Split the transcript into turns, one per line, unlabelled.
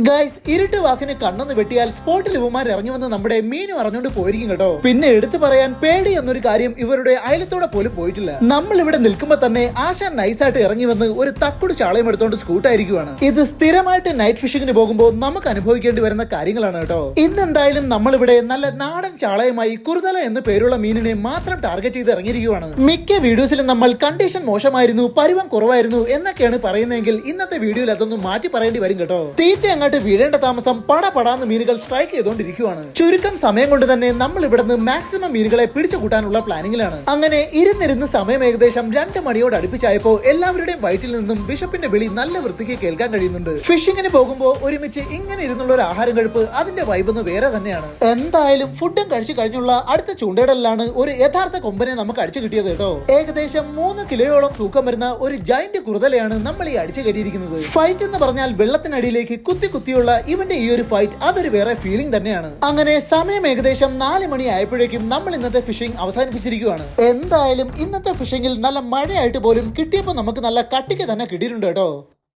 Guys, ഇരുട്ട് വാക്കിന് കണ്ണൊന്ന് വെട്ടിയാൽ സ്പോട്ടിൽ ഇവന്മാർ ഇറങ്ങി വന്ന് നമ്മുടെ മീൻ അറിഞ്ഞുകൊണ്ട് പോയിരിക്കും കേട്ടോ. പിന്നെ എടുത്തു പറയാൻ പേടി എന്നൊരു കാര്യം ഇവരുടെ അയലത്തോടെ പോലും പോയിട്ടില്ല. നമ്മൾ ഇവിടെ നിൽക്കുമ്പോ തന്നെ ആശാൻ നൈസായിട്ട് ഇറങ്ങി വന്ന് ഒരു തക്കുട് ചാളയും എടുത്തോണ്ട് സ്കൂട്ടായിരിക്കുവാണ്. ഇത് സ്ഥിരമായിട്ട് നൈറ്റ് ഫിഷിങ്ങിന് പോകുമ്പോൾ നമുക്ക് അനുഭവിക്കേണ്ടി വരുന്ന കാര്യങ്ങളാണ് കേട്ടോ. ഇന്നെന്തായാലും നമ്മളിവിടെ നല്ല നാടൻ ചാളയുമായി കുറുതല എന്ന് പേരുള്ള മീനിനെ മാത്രം ടാർഗറ്റ് ചെയ്ത് ഇറങ്ങിയിരിക്കുവാണ്. മിക്ക വീഡിയോസിലും നമ്മൾ കണ്ടീഷൻ മോശമായിരുന്നു, പരുവം കുറവായിരുന്നു എന്നൊക്കെയാണ് പറയുന്നതെങ്കിൽ ഇന്നത്തെ വീഡിയോയിൽ അതൊന്നും മാറ്റി പറയേണ്ടി വരും കേട്ടോ. തീറ്റ അങ്ങോട്ട് വീഴേണ്ട താമസം പടാന്ന് മീനുകൾ സ്ട്രൈക്ക് ചെയ്തുകൊണ്ടിരിക്കുകയാണ്. ചുരുക്കം സമയം കൊണ്ട് തന്നെ നമ്മൾ ഇവിടുന്ന് മാക്സിമം മീനുകളെ പിടിച്ചു കൂട്ടാനുള്ള പ്ലാനിങ്ങിലാണ്. അങ്ങനെ ഇരുന്നിരുന്ന് സമയം ഏകദേശം 2 മണിയോട് അടുപ്പിച്ചായപ്പോ എല്ലാവരുടെയും വയറ്റിൽ നിന്നും ബിഷപ്പിന്റെ വിളി നല്ല വൃത്തിക്ക് കേൾക്കാൻ കഴിയുന്നുണ്ട്. ഫിഷിങ്ങിന് പോകുമ്പോൾ ഒരുമിച്ച് ഇങ്ങനെ ഇരുന്നുള്ള ഒരു ആഹാരം കഴിപ്പ് അതിന്റെ വൈബൊന്ന് വേറെ തന്നെയാണ്. എന്തായാലും ഫുഡും കഴിച്ചു കഴിഞ്ഞുള്ള അടുത്ത ചൂണ്ടയിടലിലാണ് ഒരു യഥാർത്ഥ കൊമ്പനെ നമുക്ക് അടിച്ചു കിട്ടിയത് കേട്ടോ. ഏകദേശം 3 കിലോയോളം തൂക്കം വരുന്ന ഒരു ജയന്റ് കുറുതലയാണ് നമ്മൾ ഈ അടിച്ചു കയറ്റിയിരിക്കുന്നത്. ഫൈറ്റ് എന്ന് പറഞ്ഞാൽ വെള്ളത്തിനടിയിലേക്ക് കുത്തിയുള്ള ഇവന്റെ ഈ ഒരു ഫൈറ്റ് അതൊരു വേറെ ഫീലിംഗ് തന്നെയാണ്. അങ്ങനെ സമയം ഏകദേശം 4 മണി ആയപ്പോഴേക്കും നമ്മൾ ഇന്നത്തെ ഫിഷിംഗ് അവസാനിപ്പിച്ചിരിക്കുകയാണ്. എന്തായാലും ഇന്നത്തെ ഫിഷിംഗിൽ നല്ല മഴയായിട്ട് പോലും കിട്ടിയപ്പോൾ നമുക്ക് നല്ല കട്ടിക്ക് തന്നെ കിട്ടിയിട്ടുണ്ട് കേട്ടോ.